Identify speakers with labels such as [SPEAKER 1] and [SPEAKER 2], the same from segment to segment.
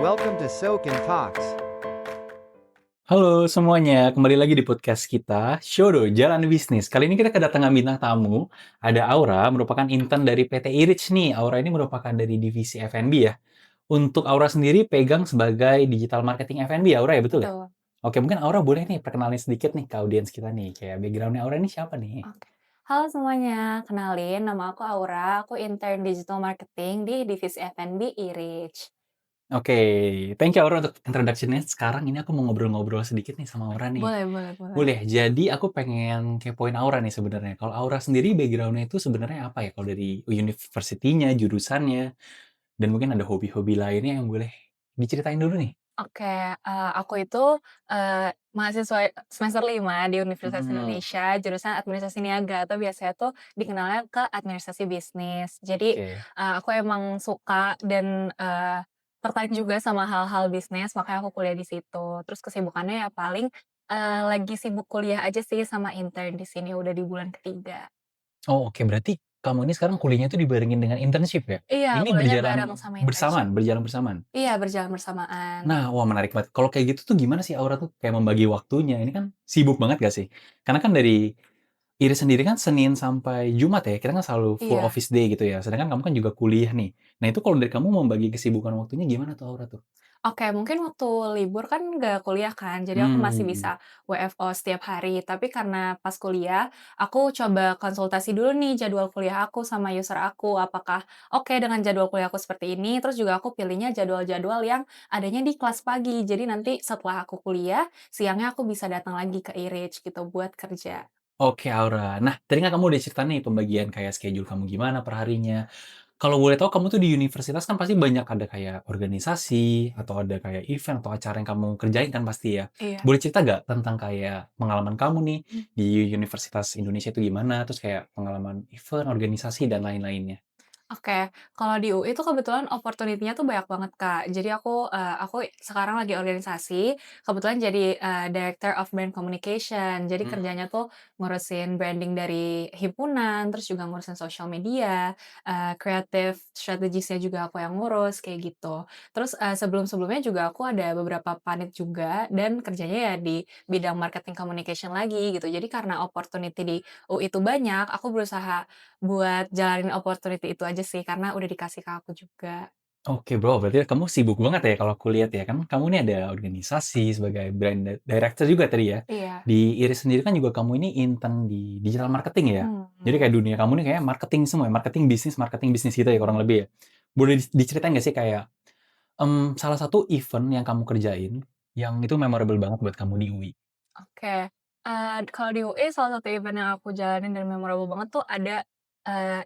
[SPEAKER 1] welcome to Soak and Talks.
[SPEAKER 2] Halo semuanya, kembali lagi di podcast kita, Shodo Jalan Bisnis. Kali ini kita kedatangan bintang tamu, ada Aura, merupakan intern dari PT Irich nih. Aura ini merupakan dari divisi F&B ya. Untuk Aura sendiri pegang sebagai digital marketing F&B, Aura ya, betul ya?
[SPEAKER 3] Betul.
[SPEAKER 2] Oke, mungkin Aura boleh nih perkenalin sedikit nih ke audiens kita nih, kayak background-nya Aura ini siapa nih?
[SPEAKER 3] Oke. Halo semuanya, kenalin nama aku Aura, aku intern digital marketing di divisi F&B Irich.
[SPEAKER 2] Oke, thank you Aura untuk introduction-nya. Sekarang ini aku mau ngobrol-ngobrol sedikit nih sama Aura nih.
[SPEAKER 3] Boleh boleh boleh.
[SPEAKER 2] Boleh, jadi aku pengen kepoin Aura nih sebenarnya. Kalau Aura sendiri background-nya itu sebenarnya apa ya? Kalau dari university-nya, jurusannya, dan mungkin ada hobi-hobi lainnya yang boleh diceritain dulu nih?
[SPEAKER 3] Oke, aku itu, mahasiswa semester 5 di Universitas
[SPEAKER 2] Mhm,
[SPEAKER 3] Indonesia, jurusan administrasi niaga atau biasanya tuh dikenalnya ke administrasi bisnis. Jadi,
[SPEAKER 2] oke.
[SPEAKER 3] aku emang suka dan, tertarik juga sama hal-hal bisnis, makanya aku kuliah di situ. Terus kesibukannya ya paling, lagi sibuk kuliah aja sih sama intern di sini, udah di bulan ketiga.
[SPEAKER 2] Oh, oke, berarti kamu ini sekarang kuliahnya itu dibarengin dengan internship ya?
[SPEAKER 3] Iya,
[SPEAKER 2] Ini
[SPEAKER 3] kuliahnya bareng
[SPEAKER 2] berjalan
[SPEAKER 3] sama internship.
[SPEAKER 2] bersamaan berjalan bersamaan?
[SPEAKER 3] Iya, berjalan bersamaan.
[SPEAKER 2] Nah, wah menarik banget. Kalau kayak gitu tuh gimana sih Aura tuh kayak membagi waktunya? Ini kan sibuk banget gak sih? Karena kan dari Iris sendiri kan Senin sampai Jumat ya, kita kan selalu full
[SPEAKER 3] Iya.
[SPEAKER 2] office day gitu ya, sedangkan kamu kan juga kuliah nih. Nah itu kalau dari kamu membagi kesibukan waktunya gimana tuh Aura tuh?
[SPEAKER 3] Oke, mungkin waktu libur kan nggak kuliah kan, jadi aku masih
[SPEAKER 2] Mmm,
[SPEAKER 3] bisa WFO setiap hari. Tapi karena pas kuliah, aku coba konsultasi dulu nih jadwal kuliah aku sama user aku, apakah oke dengan jadwal kuliah aku seperti ini, terus juga aku pilihnya jadwal-jadwal yang adanya di kelas pagi. Jadi nanti setelah aku kuliah, siangnya aku bisa datang lagi ke IRIJ gitu buat kerja.
[SPEAKER 2] oke Aura. Nah tadi kan kamu udah cerita nih pembagian kayak schedule kamu gimana per harinya. Kalau boleh tahu kamu tuh di universitas kan pasti banyak ada kayak organisasi, atau ada kayak event atau acara yang kamu kerjain kan pasti ya.
[SPEAKER 3] Iya.
[SPEAKER 2] Boleh cerita nggak tentang kayak pengalaman kamu nih di Universitas Indonesia itu gimana? Terus kayak pengalaman event, organisasi, dan lain-lainnya?
[SPEAKER 3] Oke, kalau di UI itu kebetulan opportunity-nya tuh banyak banget, Kak. Jadi aku sekarang lagi organisasi, kebetulan jadi, Director of Brand Communication. Jadi
[SPEAKER 2] Mmm.
[SPEAKER 3] kerjanya tuh ngurusin branding dari himpunan, terus juga ngurusin social media, creative strategies-nya juga aku yang ngurus, kayak gitu. Terus, sebelum-sebelumnya juga aku ada beberapa panit juga dan kerjanya ya di bidang marketing communication lagi gitu. Jadi karena opportunity di UI itu banyak, aku berusaha buat jalanin opportunity itu aja sih, karena udah dikasih ke aku juga.
[SPEAKER 2] Oke Bro, berarti kamu sibuk banget ya kalau aku lihat ya, kan kamu ini ada organisasi sebagai brand director juga tadi ya.
[SPEAKER 3] Iya.
[SPEAKER 2] Di Iris sendiri kan juga kamu ini intern di digital marketing ya. Jadi
[SPEAKER 3] Mhm.
[SPEAKER 2] kayak dunia kamu ini kayak marketing semua ya, marketing bisnis gitu ya kurang
[SPEAKER 3] Mhm.
[SPEAKER 2] lebih ya. Boleh diceritain nggak sih kayak, salah satu event yang kamu kerjain, yang itu memorable banget buat kamu di UI?
[SPEAKER 3] Oke, kalau di UI salah satu event yang aku jalanin dan memorable banget tuh ada,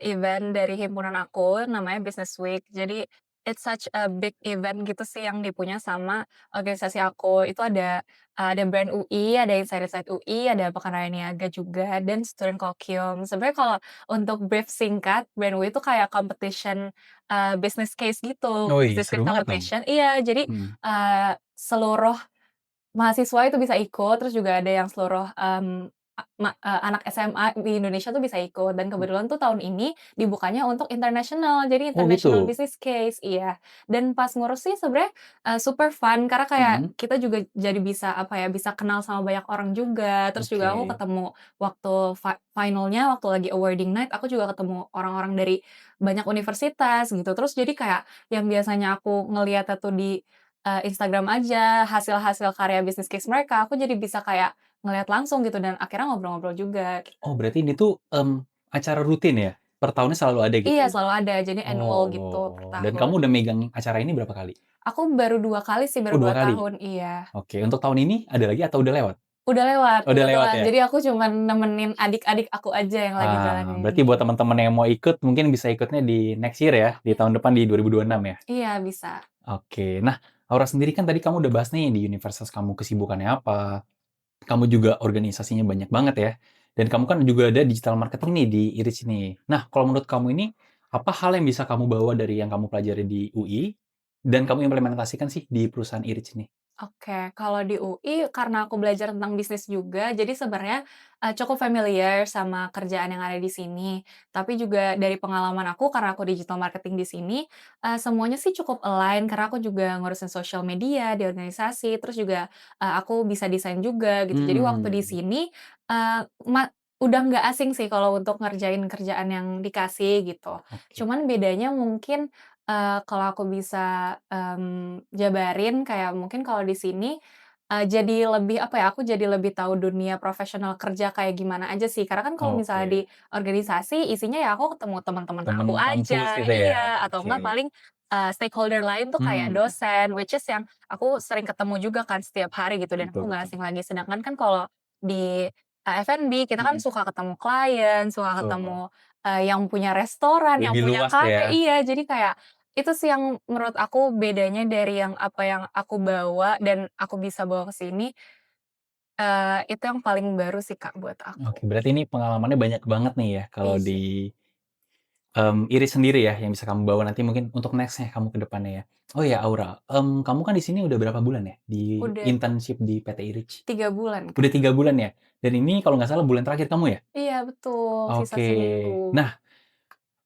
[SPEAKER 3] event dari himpunan aku namanya Business Week. Jadi it's such a big event gitu sih yang dipunya sama organisasi aku. Itu ada brand UI, ada Inside UI, ada Pekan Raya Niaga juga, dan Student Kokium. Sebenarnya kalau untuk brief singkat, brand UI itu kayak competition, business case gitu,
[SPEAKER 2] Wih,
[SPEAKER 3] business
[SPEAKER 2] seru
[SPEAKER 3] case
[SPEAKER 2] banget dong.
[SPEAKER 3] competition iya, jadi,
[SPEAKER 2] Mhm.
[SPEAKER 3] seluruh mahasiswa itu bisa ikut, terus juga ada yang seluruh, anak SMA di Indonesia tuh bisa ikut dan kebetulan tuh tahun ini dibukanya untuk internasional, jadi
[SPEAKER 2] Oh
[SPEAKER 3] international
[SPEAKER 2] gitu?
[SPEAKER 3] business case iya. Dan pas ngurus sih sebenarnya, super fun karena kayak
[SPEAKER 2] Mhm.
[SPEAKER 3] kita juga jadi bisa, apa ya, bisa kenal sama banyak orang juga, terus juga aku
[SPEAKER 2] Oke.
[SPEAKER 3] ketemu waktu finalnya, waktu lagi awarding night, aku juga ketemu orang-orang dari banyak universitas gitu. Terus jadi kayak yang biasanya aku ngeliatnya tuh di Instagram aja, hasil-hasil karya bisnis case mereka, aku jadi bisa kayak ngelihat langsung gitu dan akhirnya ngobrol-ngobrol juga, gitu.
[SPEAKER 2] Oh berarti ini tuh, acara rutin ya? Per tahunnya selalu ada gitu
[SPEAKER 3] Iya,
[SPEAKER 2] ya?
[SPEAKER 3] selalu ada, jadi annual gitu per
[SPEAKER 2] Oh, dan
[SPEAKER 3] tahun.
[SPEAKER 2] kamu udah megang acara ini berapa kali?
[SPEAKER 3] Aku baru 2 kali sih,
[SPEAKER 2] Oh
[SPEAKER 3] baru
[SPEAKER 2] 2
[SPEAKER 3] 2
[SPEAKER 2] kali?
[SPEAKER 3] tahun, iya.
[SPEAKER 2] Oke, untuk tahun ini ada lagi atau udah lewat?
[SPEAKER 3] Udah lewat,
[SPEAKER 2] Oh udah lewat
[SPEAKER 3] kebetulan.
[SPEAKER 2] ya?
[SPEAKER 3] Jadi aku cuman nemenin adik-adik aku aja yang lagi
[SPEAKER 2] Ah,
[SPEAKER 3] jalanin
[SPEAKER 2] berarti
[SPEAKER 3] ini.
[SPEAKER 2] buat teman-teman yang mau ikut mungkin bisa ikutnya di next year ya, di tahun depan di 2026 ya?
[SPEAKER 3] Iya, bisa.
[SPEAKER 2] Oke, nah Aura sendiri kan tadi kamu udah bahas nih di universitas kamu kesibukannya apa, kamu juga organisasinya banyak banget ya, dan kamu kan juga ada digital marketing nih di Iris ini. Nah kalau menurut kamu ini, apa hal yang bisa kamu bawa dari yang kamu pelajari di UI, dan kamu implementasikan sih di perusahaan Iris ini?
[SPEAKER 3] Oke, kalau di UI karena aku belajar tentang bisnis juga, jadi sebenarnya, cukup familiar sama kerjaan yang ada di sini. Tapi juga dari pengalaman aku karena aku digital marketing di sini, semuanya sih cukup align karena aku juga ngurusin sosial media di organisasi, terus juga, aku bisa desain juga gitu. Jadi waktu di
[SPEAKER 2] Mmm,
[SPEAKER 3] sini, eee, ma udah nggak asing sih kalau untuk ngerjain kerjaan yang dikasih gitu.
[SPEAKER 2] oke.
[SPEAKER 3] Cuman bedanya mungkin kalau aku bisa, jabarin kayak mungkin kalau di sini, jadi lebih apa ya, aku jadi lebih tahu dunia profesional kerja kayak gimana aja sih. Karena kan kalau misalnya di
[SPEAKER 2] Oke.
[SPEAKER 3] organisasi isinya ya aku ketemu teman-teman
[SPEAKER 2] Temen
[SPEAKER 3] aku
[SPEAKER 2] kampus
[SPEAKER 3] aja
[SPEAKER 2] gitu ya?
[SPEAKER 3] iya, atau
[SPEAKER 2] Oke.
[SPEAKER 3] enggak paling, stakeholder lain tuh kayak
[SPEAKER 2] Mmm,
[SPEAKER 3] dosen, which is yang aku sering ketemu juga kan setiap hari gitu dan
[SPEAKER 2] betul
[SPEAKER 3] aku nggak
[SPEAKER 2] betul.
[SPEAKER 3] asing lagi. Sedangkan kan kalau di, F&B kita kan
[SPEAKER 2] Mhm,
[SPEAKER 3] suka ketemu klien, suka
[SPEAKER 2] betul.
[SPEAKER 3] ketemu, yang punya restoran, yang
[SPEAKER 2] Lebih
[SPEAKER 3] punya
[SPEAKER 2] luas
[SPEAKER 3] kafe
[SPEAKER 2] ya?
[SPEAKER 3] iya, jadi kayak itu sih yang menurut aku bedanya dari yang apa yang aku bawa dan aku bisa bawa ke sini, itu yang paling baru sih, Kak, buat aku.
[SPEAKER 2] Oke, berarti ini pengalamannya banyak banget nih ya kalau
[SPEAKER 3] Iya,
[SPEAKER 2] di, Iris sendiri ya yang bisa kamu bawa nanti mungkin untuk next-nya kamu ke depannya ya. Oh ya Aura, kamu kan di sini udah berapa bulan ya di
[SPEAKER 3] udah
[SPEAKER 2] internship di PT Iris?
[SPEAKER 3] 3 bulan, Kak.
[SPEAKER 2] Udah 3 bulan ya? Dan ini kalau nggak salah bulan terakhir kamu ya?
[SPEAKER 3] Iya betul, sisa
[SPEAKER 2] Oke.
[SPEAKER 3] seminggu.
[SPEAKER 2] Nah,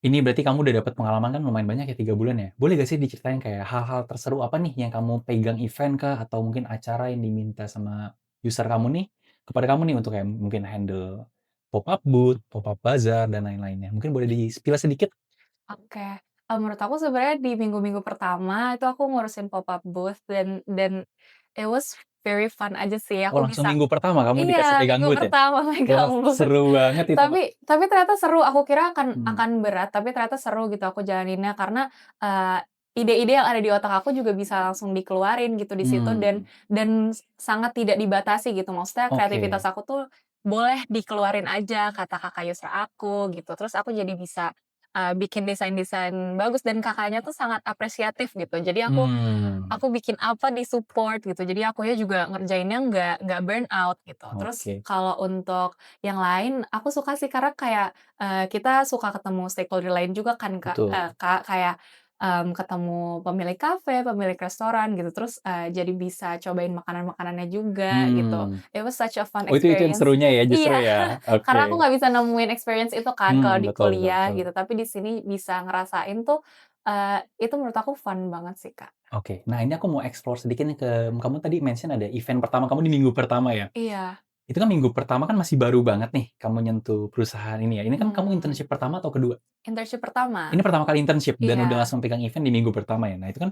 [SPEAKER 2] ini berarti kamu udah dapat pengalaman kan lumayan banyak ya 3 bulan ya? Boleh gak sih diceritain kayak hal-hal terseru apa nih yang kamu pegang event kah atau mungkin acara yang diminta sama user kamu nih, kepada kamu nih untuk kayak mungkin handle pop-up booth, pop-up bazaar, dan lain-lainnya. Mungkin boleh di-spill sedikit?
[SPEAKER 3] Oke, menurut aku sebenarnya di minggu-minggu pertama itu aku ngurusin pop-up booth dan it was very fun aja sih,
[SPEAKER 2] Oh
[SPEAKER 3] aku
[SPEAKER 2] langsung
[SPEAKER 3] bisa
[SPEAKER 2] minggu pertama kamu dikasih
[SPEAKER 3] iya,
[SPEAKER 2] pegang
[SPEAKER 3] minggu
[SPEAKER 2] booth ya?
[SPEAKER 3] pertama
[SPEAKER 2] Wah
[SPEAKER 3] megang booth.
[SPEAKER 2] seru banget itu.
[SPEAKER 3] Tapi ternyata seru, aku kira
[SPEAKER 2] Mhm,
[SPEAKER 3] akan berat, tapi ternyata seru gitu aku jalaninnya karena, ide-ide yang ada di otak aku juga bisa langsung dikeluarin gitu di situ dan
[SPEAKER 2] mmm,
[SPEAKER 3] sangat tidak dibatasi gitu. Maksudnya kreativitas
[SPEAKER 2] oke.
[SPEAKER 3] aku tuh boleh dikeluarin aja kata kakak user aku gitu. Terus aku jadi bisa, bikin desain-desain bagus dan kakaknya tuh sangat apresiatif gitu. Jadi
[SPEAKER 2] Mmm,
[SPEAKER 3] aku bikin apa di-support gitu, jadi akunya juga ngerjainnya nggak burnout gitu. Terus
[SPEAKER 2] oke,
[SPEAKER 3] kalau untuk yang lain, aku suka sih karena kayak, kita suka ketemu stakeholder lain juga kan
[SPEAKER 2] betul.
[SPEAKER 3] Kak, kayak, ketemu pemilik kafe, pemilik restoran gitu, terus, jadi bisa cobain makanan-makanannya juga gitu.
[SPEAKER 2] Mmm.
[SPEAKER 3] It was such a fun
[SPEAKER 2] Oh itu yang
[SPEAKER 3] experience.
[SPEAKER 2] serunya ya justru
[SPEAKER 3] Iya,
[SPEAKER 2] ya?
[SPEAKER 3] karena aku
[SPEAKER 2] Oke.
[SPEAKER 3] nggak bisa nemuin experience itu kan kalau di
[SPEAKER 2] Betul betul
[SPEAKER 3] kuliah
[SPEAKER 2] betul.
[SPEAKER 3] gitu, tapi di sini bisa ngerasain tuh, itu menurut aku fun banget sih, Kak.
[SPEAKER 2] Oke. Nah ini aku mau explore sedikit nih ke kamu tadi mention ada event pertama kamu di minggu pertama ya?
[SPEAKER 3] Iya.
[SPEAKER 2] Itu kan minggu pertama kan masih baru banget nih kamu nyentuh perusahaan ini ya. Ini kan kamu
[SPEAKER 3] Mmm,
[SPEAKER 2] internship pertama atau kedua?
[SPEAKER 3] internship pertama.
[SPEAKER 2] Ini pertama kali internship dan udah
[SPEAKER 3] Iya,
[SPEAKER 2] langsung pegang event di minggu pertama ya? Nah itu kan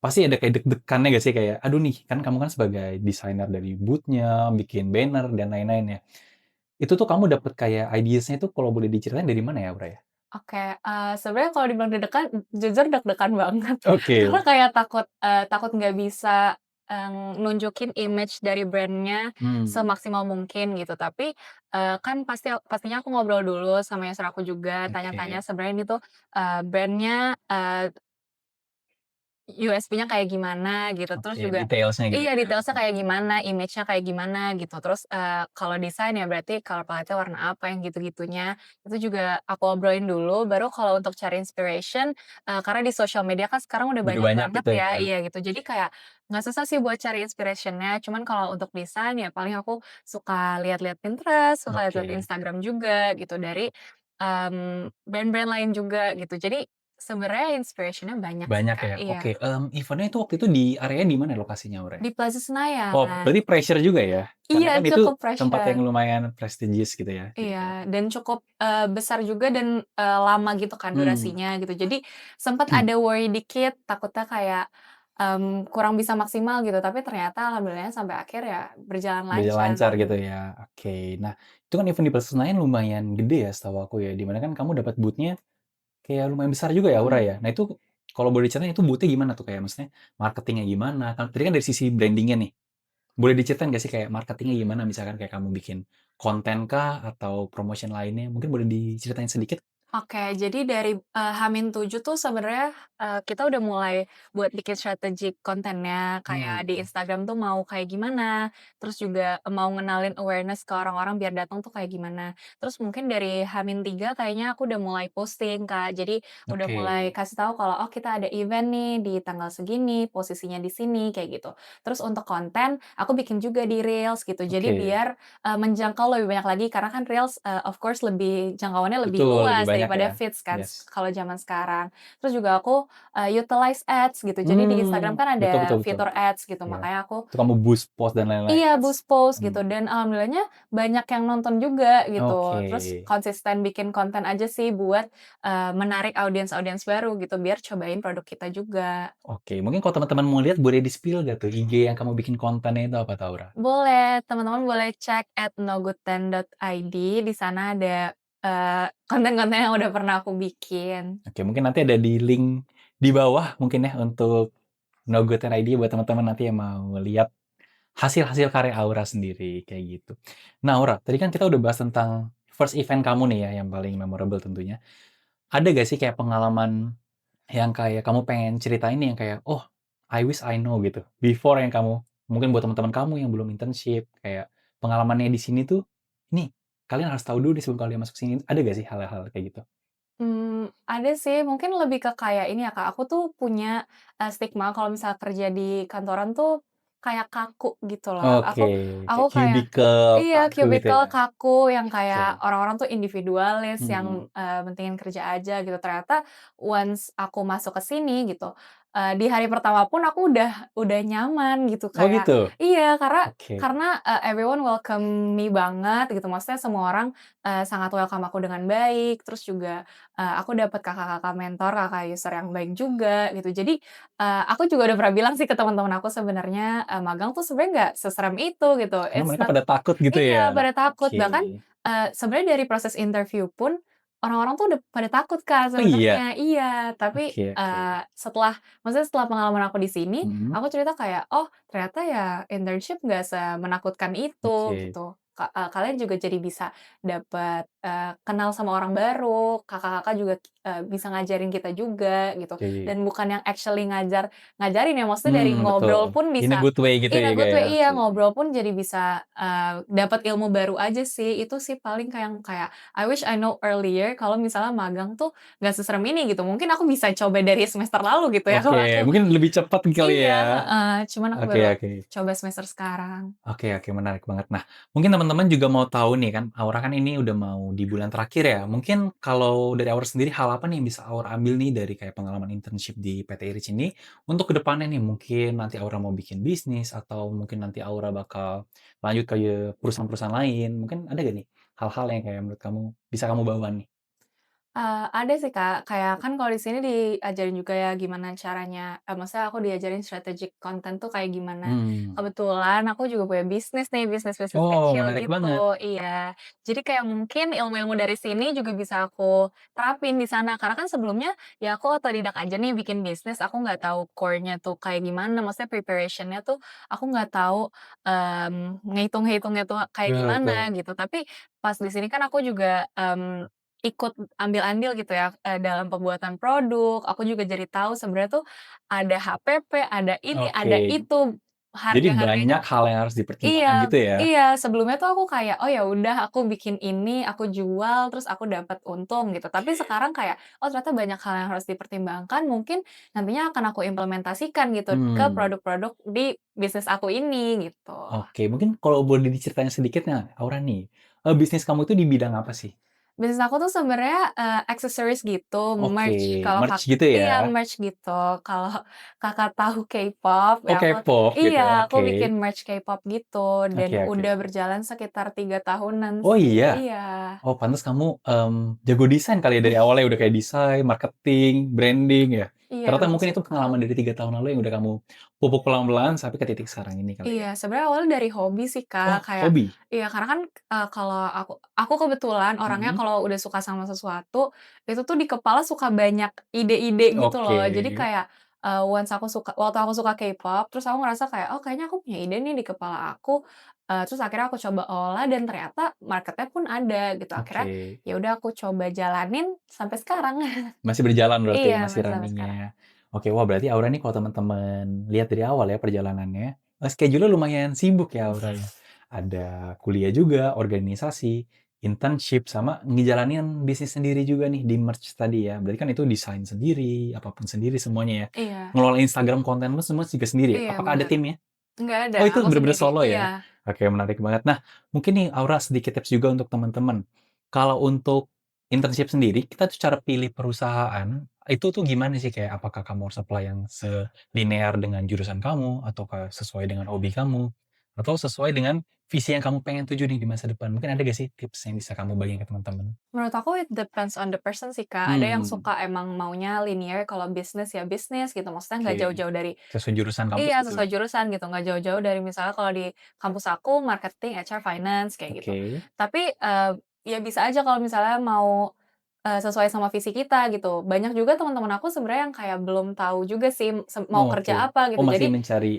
[SPEAKER 2] pasti ada kayak deg-degannya nggak sih? Kayak, aduh nih kan kamu kan sebagai desainer dari booth-nya, bikin banner dan lain-lain ya. Itu tuh kamu dapet kayak ideas-nya itu kalau boleh diceritain dari mana ya, Aura ya?
[SPEAKER 3] oke, sebenarnya kalau dibilang deg-degan, jujur deg-degan banget. Karena
[SPEAKER 2] Oke.
[SPEAKER 3] kayak takut nggak bisa, nunjukin image dari brand-nya
[SPEAKER 2] Mmm,
[SPEAKER 3] semaksimal mungkin gitu. Tapi, kan pastinya aku ngobrol dulu sama user aku juga, tanya-tanya
[SPEAKER 2] oke.
[SPEAKER 3] sebenarnya ini tuh, brand-nya, USP-nya kayak gimana gitu, terus
[SPEAKER 2] Oke,
[SPEAKER 3] juga
[SPEAKER 2] detailsnya gitu
[SPEAKER 3] iya
[SPEAKER 2] ya?
[SPEAKER 3] details-nya kayak gimana, image-nya kayak gimana gitu. Terus, kalau desain ya berarti color palette-nya warna apa, yang gitu-gitunya. Itu juga aku obrolin dulu, baru kalau untuk cari inspiration, karena di sosial media kan sekarang udah
[SPEAKER 2] Udah
[SPEAKER 3] banyak
[SPEAKER 2] banyak
[SPEAKER 3] banget
[SPEAKER 2] gitu
[SPEAKER 3] ya
[SPEAKER 2] ya?
[SPEAKER 3] iya gitu. Jadi kayak nggak susah sih buat cari inspiration-nya, cuman kalau untuk desain ya paling aku suka lihat-lihat Pinterest, suka lihat-lihat
[SPEAKER 2] Oke,
[SPEAKER 3] Instagram juga gitu, dari, brand-brand lain juga gitu. Jadi sebenarnya inspiration-nya banyak sih,
[SPEAKER 2] banyak
[SPEAKER 3] Kak,
[SPEAKER 2] ya?
[SPEAKER 3] iya.
[SPEAKER 2] Oke, event-nya itu waktu itu di areanya di mana lokasinya, Aura ya?
[SPEAKER 3] Di Plaza
[SPEAKER 2] Oh,
[SPEAKER 3] Senayan.
[SPEAKER 2] berarti pressure juga ya? Karena
[SPEAKER 3] Iya,
[SPEAKER 2] kan itu
[SPEAKER 3] cukup
[SPEAKER 2] tempat yang
[SPEAKER 3] pressure.
[SPEAKER 2] lumayan prestigious gitu ya, jadi kayak
[SPEAKER 3] Iya, dan cukup, besar juga dan, lama gitu kan
[SPEAKER 2] mmm,
[SPEAKER 3] durasinya gitu. Jadi sempet ada worry dikit, takutnya kayak, kurang bisa maksimal gitu, tapi ternyata alhamdulillahnya sampai akhir ya berjalan
[SPEAKER 2] berjalan
[SPEAKER 3] lancar.
[SPEAKER 2] lancar gitu ya? Oke. Nah, itu kan event di Plaza Senayan lumayan gede ya setahu aku ya, di mana kan kamu dapat booth-nya kayak lumayan besar juga ya, Aura
[SPEAKER 3] Mhm.
[SPEAKER 2] ya? Nah itu kalau boleh diceritain itu booth-nya gimana tuh? Kayak maksudnya marketing-nya gimana? Kan tadi kan dari sisi branding-nya nih. Boleh diceritain nggak sih kayak marketingnya gimana? Misalkan kayak kamu bikin konten kah atau promotion lainnya? Mungkin boleh diceritain sedikit?
[SPEAKER 3] Oke, jadi dari, H-7 tuh sebenarnya, kita udah mulai buat bikin strategi kontennya, kayak di
[SPEAKER 2] Oke.
[SPEAKER 3] Instagram tuh mau kayak gimana, terus juga mau ngenalin awareness ke orang-orang biar datang tuh kayak gimana. Terus mungkin dari H-3 kayaknya aku udah mulai posting, Kak. Jadi udah
[SPEAKER 2] Oke.
[SPEAKER 3] mulai kasih tahu kalau, "Oh, kita ada event nih di tanggal segini, posisinya di sini," kayak gitu. Terus untuk konten, aku bikin juga di Reels gitu. Jadi
[SPEAKER 2] Oke.
[SPEAKER 3] biar menjangkau lebih banyak lagi karena kan Reels, of course lebih jangkauannya lebih
[SPEAKER 2] Betul, lebih
[SPEAKER 3] luas
[SPEAKER 2] banyak ya?
[SPEAKER 3] daripada Feeds kan
[SPEAKER 2] Yes.
[SPEAKER 3] kalau zaman sekarang. Terus juga aku, utilize ads gitu. Jadi di Instagram kan
[SPEAKER 2] Betul betul
[SPEAKER 3] ada
[SPEAKER 2] betul.
[SPEAKER 3] fitur ads gitu,
[SPEAKER 2] Iya.
[SPEAKER 3] makanya aku
[SPEAKER 2] Itu kamu boost post dan lain-lain
[SPEAKER 3] iya
[SPEAKER 2] kan?
[SPEAKER 3] boost post
[SPEAKER 2] Mmm,
[SPEAKER 3] gitu dan alhamdulillahnya banyak yang nonton juga
[SPEAKER 2] oke.
[SPEAKER 3] gitu. Terus konsisten bikin konten aja sih buat, menarik audiens-audiens baru gitu biar cobain produk kita juga.
[SPEAKER 2] Oke, mungkin kalau teman-teman mau lihat boleh di-spill nggak tuh IG yang kamu bikin kontennya itu apa tuh, Aura?
[SPEAKER 3] Boleh, teman-teman boleh cek @nogoodten.id, di sana ada, konten-konten yang udah pernah aku bikin.
[SPEAKER 2] Oke, mungkin nanti ada di link di bawah mungkin ya untuk No Good ID buat teman-teman nanti yang mau lihat hasil-hasil karya Aura sendiri, kayak gitu. Nah, Aura, tadi kan kita udah bahas tentang first event kamu nih ya, yang paling memorable tentunya. Ada gak sih kayak pengalaman yang kayak kamu pengen ceritain nih yang kayak, "Oh, I wish I know," gitu, before yang kamu mungkin buat teman-teman kamu yang belum internship, kayak pengalamannya di sini tuh, "Nih, kalian harus tahu dulu nih sebelum kalian masuk sini." Ada gak sih hal-hal kayak gitu?
[SPEAKER 3] Ada sih, mungkin lebih ke kayak ini ya, Kak, aku tuh punya, stigma kalau misal kerja di kantoran tuh kayak kaku gitu loh.
[SPEAKER 2] Oke,
[SPEAKER 3] Aku
[SPEAKER 2] kayak
[SPEAKER 3] kayak
[SPEAKER 2] cubicle
[SPEAKER 3] iya,
[SPEAKER 2] kaku gitu
[SPEAKER 3] cubicle
[SPEAKER 2] ya?
[SPEAKER 3] kaku yang
[SPEAKER 2] Oke.
[SPEAKER 3] kayak orang-orang tuh individualis
[SPEAKER 2] Mhm.
[SPEAKER 3] yang, mentingin kerja aja gitu. Ternyata once aku masuk ke sini gitu, di hari pertama pun aku udah nyaman gitu,
[SPEAKER 2] Oh
[SPEAKER 3] kayak
[SPEAKER 2] gitu?
[SPEAKER 3] iya,
[SPEAKER 2] Oke.
[SPEAKER 3] karena, everyone welcome me banget gitu. Maksudnya semua orang, sangat welcome aku dengan baik, terus juga aku dapat kakak-kakak mentor, kakak user yang baik juga gitu. Jadi, aku juga udah pernah bilang sih ke teman-teman aku sebenarnya, magang tuh sebenarnya nggak seserem itu gitu.
[SPEAKER 2] Oh
[SPEAKER 3] It's
[SPEAKER 2] mereka
[SPEAKER 3] not
[SPEAKER 2] pada takut gitu
[SPEAKER 3] iya,
[SPEAKER 2] ya?
[SPEAKER 3] pada takut.
[SPEAKER 2] Oke.
[SPEAKER 3] Bahkan, sebenarnya dari proses interview pun orang-orang tuh udah pada takut, Kak,
[SPEAKER 2] Oh iya?
[SPEAKER 3] sebenarnya. Iya, tapi,
[SPEAKER 2] Oke oke.
[SPEAKER 3] setelah pengalaman aku di sini,
[SPEAKER 2] Mhm.
[SPEAKER 3] aku cerita kayak, "Oh, ternyata ya internship nggak semenakutkan itu,"
[SPEAKER 2] Oke.
[SPEAKER 3] gitu. Kalian juga jadi bisa dapat, kenal sama orang baru, kakak-kakak juga, bisa ngajarin kita juga gitu,
[SPEAKER 2] Oke.
[SPEAKER 3] dan bukan yang actually ngajarin ya, maksudnya dari
[SPEAKER 2] Betul.
[SPEAKER 3] ngobrol pun
[SPEAKER 2] In a
[SPEAKER 3] bisa
[SPEAKER 2] good way gitu
[SPEAKER 3] in
[SPEAKER 2] ya,
[SPEAKER 3] a
[SPEAKER 2] Kak,
[SPEAKER 3] good
[SPEAKER 2] ya?
[SPEAKER 3] way iya,
[SPEAKER 2] Oke.
[SPEAKER 3] ngobrol pun jadi bisa, dapat ilmu baru aja sih. Itu sih paling kayak, I wish I know earlier kalau misalnya magang tuh nggak seserem ini gitu. Mungkin aku bisa coba dari semester lalu gitu ya
[SPEAKER 2] Oke,
[SPEAKER 3] kalau aku
[SPEAKER 2] mungkin lebih cepat kali
[SPEAKER 3] iya,
[SPEAKER 2] ya?
[SPEAKER 3] heeh, cuman aku
[SPEAKER 2] Oke
[SPEAKER 3] baru
[SPEAKER 2] oke.
[SPEAKER 3] coba semester sekarang.
[SPEAKER 2] Oke oke, menarik banget. Nah, mungkin teman-teman juga mau tahu nih kan, Aura kan ini udah mau di bulan terakhir ya. Mungkin kalau dari Aura sendiri hal apa nih yang bisa Aura ambil nih dari kayak pengalaman internship di PT Iris ini untuk ke depannya nih? Mungkin nanti Aura mau bikin bisnis atau mungkin nanti Aura bakal lanjut ke perusahaan-perusahaan lain. Mungkin ada gak nih hal-hal yang kayak menurut kamu bisa kamu bawa nih?
[SPEAKER 3] Ada sih, Kak, kayak kan kalau di sini diajarin juga ya gimana caranya maksudnya aku diajarin strategic content tuh kayak gimana.
[SPEAKER 2] Hmm.
[SPEAKER 3] Kebetulan aku juga punya bisnis nih, bisnis-bisnis
[SPEAKER 2] Oh,
[SPEAKER 3] kecil
[SPEAKER 2] menarik banget.
[SPEAKER 3] gitu, iya. Jadi kayak mungkin ilmu-ilmu dari sini juga bisa aku terapin di sana, karena kan sebelumnya ya aku otodidak aja nih bikin bisnis, aku nggak tahu core-nya tuh kayak gimana, maksudnya preparation-nya tuh aku nggak tahu, ngitung-ngitungnya tuh kayak
[SPEAKER 2] Betul.
[SPEAKER 3] gimana gitu. Tapi pas di sini kan aku juga, ikut ambil andil gitu ya, dalam pembuatan produk, aku juga jadi tahu sebenarnya tuh ada HPP, ada ini, ada
[SPEAKER 2] Oke.
[SPEAKER 3] itu,
[SPEAKER 2] Jadi
[SPEAKER 3] harga-harganya
[SPEAKER 2] banyak hal yang harus dipertimbangkan
[SPEAKER 3] iya
[SPEAKER 2] gitu ya?
[SPEAKER 3] iya, sebelumnya tuh aku kayak, "Oh ya udah aku bikin ini, aku jual, terus aku dapat untung," gitu. Tapi sekarang kayak, oh ternyata banyak hal yang harus dipertimbangkan, mungkin nantinya akan aku implementasikan gitu ke
[SPEAKER 2] Hmm.
[SPEAKER 3] produk-produk di bisnis aku ini, gitu.
[SPEAKER 2] Oke, mungkin kalau boleh diceritain sedikit nah, Aura nih, bisnis kamu itu di bidang apa sih?
[SPEAKER 3] Bisnis aku tuh sebenarnya, aksesoris gitu,
[SPEAKER 2] Oke,
[SPEAKER 3] merch kalau
[SPEAKER 2] merch gitu ya?
[SPEAKER 3] iya merch gitu. Kalau Kakak tahu K-pop
[SPEAKER 2] Oh
[SPEAKER 3] ya
[SPEAKER 2] K-pop gitu ya?
[SPEAKER 3] iya, aku
[SPEAKER 2] Oke.
[SPEAKER 3] bikin merch K-pop gitu dan
[SPEAKER 2] Oke oke.
[SPEAKER 3] udah berjalan sekitar 3 tahunan
[SPEAKER 2] Oh
[SPEAKER 3] sih,
[SPEAKER 2] iya?
[SPEAKER 3] iya.
[SPEAKER 2] Oh pantes kamu, jago desain kali ya dari awalnya udah kayak desain, marketing, branding ya?
[SPEAKER 3] Iya,
[SPEAKER 2] Ternyata
[SPEAKER 3] emang
[SPEAKER 2] mungkin itu
[SPEAKER 3] suka.
[SPEAKER 2] pengalaman dari 3 tahun lalu yang udah kamu pupuk pelan-pelan sampai ke titik sekarang ini kali
[SPEAKER 3] Iya,
[SPEAKER 2] ya?
[SPEAKER 3] sebenarnya awalnya dari hobi sih, Kak,
[SPEAKER 2] Oh
[SPEAKER 3] kayak
[SPEAKER 2] hobi?
[SPEAKER 3] iya, karena kan, kalau aku kebetulan orangnya
[SPEAKER 2] Mhm.
[SPEAKER 3] kalau udah suka sama sesuatu, itu tuh di kepala suka banyak ide-ide gitu
[SPEAKER 2] Oke.
[SPEAKER 3] loh. Jadi kayak, waktu aku suka K-pop, terus aku ngerasa kayak, "Oh, kayaknya aku punya ide nih di kepala aku," terus akhirnya aku coba olah dan ternyata marketnya pun ada gitu. Akhirnya
[SPEAKER 2] Oke.
[SPEAKER 3] ya udah aku coba jalanin sampai sekarang.
[SPEAKER 2] Masih berjalan berarti ya,
[SPEAKER 3] Iya,
[SPEAKER 2] masih
[SPEAKER 3] masih sampai sekarang.
[SPEAKER 2] running-nya. Oke, wah berarti Aura nih kalau teman-teman lihat dari awal ya perjalanannya, schedule-nya lumayan sibuk ya Aura ya. Ada kuliah juga, organisasi, internship, sama ngejalanin bisnis sendiri juga nih di merch tadi ya. Berarti kan itu desain sendiri, apapun sendiri semuanya ya.
[SPEAKER 3] Iya,
[SPEAKER 2] Ngelola Instagram konten lu semua juga sendiri ya?
[SPEAKER 3] iya
[SPEAKER 2] Apakah ada
[SPEAKER 3] bener.
[SPEAKER 2] timnya?
[SPEAKER 3] Nggak ada,
[SPEAKER 2] Oh itu
[SPEAKER 3] aku
[SPEAKER 2] bener-bener
[SPEAKER 3] sendiri.
[SPEAKER 2] solo
[SPEAKER 3] Iya.
[SPEAKER 2] ya? Oke menarik banget. Nah mungkin nih Aura sedikit tips juga untuk teman-teman. Kalau untuk internship sendiri, kita tuh cara pilih perusahaan, itu tuh gimana sih? Kayak apakah kamu harus apply yang selinear dengan jurusan kamu, ataukah sesuai dengan hobi kamu, atau sesuai dengan visi yang kamu pengen tuju nih di masa depan? Mungkin ada gak sih tips yang bisa kamu bagiin ke teman-teman?
[SPEAKER 3] Menurut aku it depends on the person sih, Kak. Ada yang
[SPEAKER 2] Hmm,
[SPEAKER 3] suka emang maunya linear, kalau bisnis ya bisnis gitu, maksudnya nggak
[SPEAKER 2] oke.
[SPEAKER 3] jauh-jauh dari
[SPEAKER 2] Sesuai jurusan kampus
[SPEAKER 3] iya,
[SPEAKER 2] gitu?
[SPEAKER 3] sesuai jurusan gitu, nggak jauh-jauh dari misalnya kalau di kampus aku marketing, HR, finance kayak gitu.
[SPEAKER 2] Oke.
[SPEAKER 3] Tapi, ya bisa aja kalau misalnya mau, sesuai sama visi kita gitu. Banyak juga teman-teman aku sebenarnya yang kayak belum tahu juga sih mau
[SPEAKER 2] Oke.
[SPEAKER 3] kerja apa
[SPEAKER 2] Oh
[SPEAKER 3] gitu.
[SPEAKER 2] masih
[SPEAKER 3] Jadi
[SPEAKER 2] mencari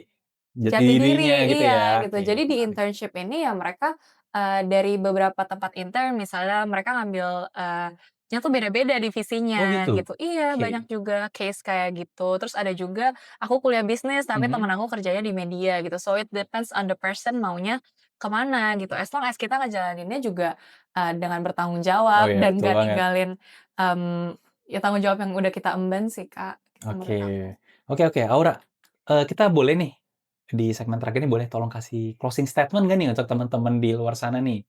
[SPEAKER 2] jati
[SPEAKER 3] jati
[SPEAKER 2] dirinya
[SPEAKER 3] diri,
[SPEAKER 2] gitu
[SPEAKER 3] iya
[SPEAKER 2] ya?
[SPEAKER 3] gitu.
[SPEAKER 2] Oke,
[SPEAKER 3] Jadi di
[SPEAKER 2] menarik.
[SPEAKER 3] internship ini ya mereka, dari beberapa tempat intern misalnya mereka ngambil, nya tuh beda-beda
[SPEAKER 2] Oh
[SPEAKER 3] divisinya
[SPEAKER 2] gitu?
[SPEAKER 3] gitu. Iya,
[SPEAKER 2] Oke.
[SPEAKER 3] banyak juga case kayak gitu. Terus ada juga aku kuliah bisnis tapi
[SPEAKER 2] Mhm.
[SPEAKER 3] temen aku kerjanya di media gitu. So it depends on the person maunya kemana gitu. As long as kita ngejalaninnya juga, dengan bertanggung
[SPEAKER 2] Oh
[SPEAKER 3] jawab
[SPEAKER 2] ya,
[SPEAKER 3] dan
[SPEAKER 2] betul
[SPEAKER 3] gak
[SPEAKER 2] banget.
[SPEAKER 3] ninggalin, ya tanggung jawab yang udah kita emban sih, Kak, gitu
[SPEAKER 2] Oke.
[SPEAKER 3] menurut aku.
[SPEAKER 2] Oke oke, Aura, kita boleh nih, di segmen terakhir ini boleh tolong kasih closing statement nggak nih untuk teman-teman di luar sana nih?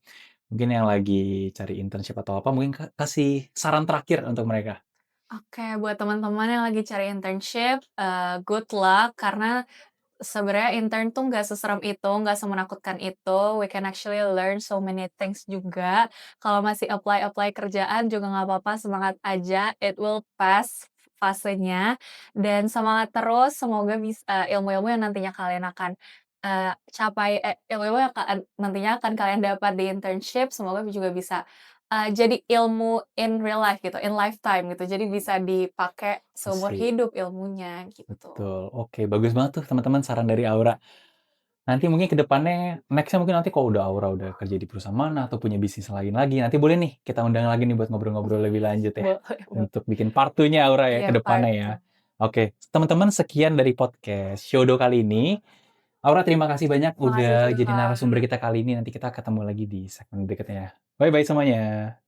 [SPEAKER 2] Mungkin yang lagi cari internship atau apa, mungkin kasih saran terakhir untuk mereka.
[SPEAKER 3] Oke, buat teman-teman yang lagi cari internship, good luck karena sebenarnya intern tuh nggak seserem itu, nggak semenakutkan itu. We can actually learn so many things juga. Kalau masih apply-apply kerjaan juga nggak apa-apa, semangat aja. It will pass fasenya dan semangat terus. Semoga ilmu-ilmu yang nantinya kalian akan ilmu-ilmu yang nantinya akan kalian dapat di internship, semoga juga bisa jadi ilmu in real life gitu, in lifetime gitu. Jadi bisa dipakai seumur
[SPEAKER 2] Asik,
[SPEAKER 3] hidup ilmunya gitu.
[SPEAKER 2] betul. Oke, bagus banget tuh teman-teman saran dari Aura. Nanti mungkin ke depannya, next-nya mungkin nanti kalau udah Aura udah kerja di perusahaan mana atau punya bisnis lain lagi, nanti boleh nih kita undang lagi nih buat ngobrol-ngobrol lebih lanjut ya.
[SPEAKER 3] Boleh boleh.
[SPEAKER 2] Untuk bikin part 2-nya Aura ya
[SPEAKER 3] Iya,
[SPEAKER 2] ke
[SPEAKER 3] part
[SPEAKER 2] depannya ya.
[SPEAKER 3] 2.
[SPEAKER 2] Oke, teman-teman sekian dari podcast Shodo kali ini. Aura terima kasih banyak
[SPEAKER 3] Makasih
[SPEAKER 2] udah
[SPEAKER 3] juga,
[SPEAKER 2] jadi narasumber
[SPEAKER 3] Kak.
[SPEAKER 2] kita kali ini. Nanti kita ketemu lagi di segmen berikutnya. Bye-bye semuanya.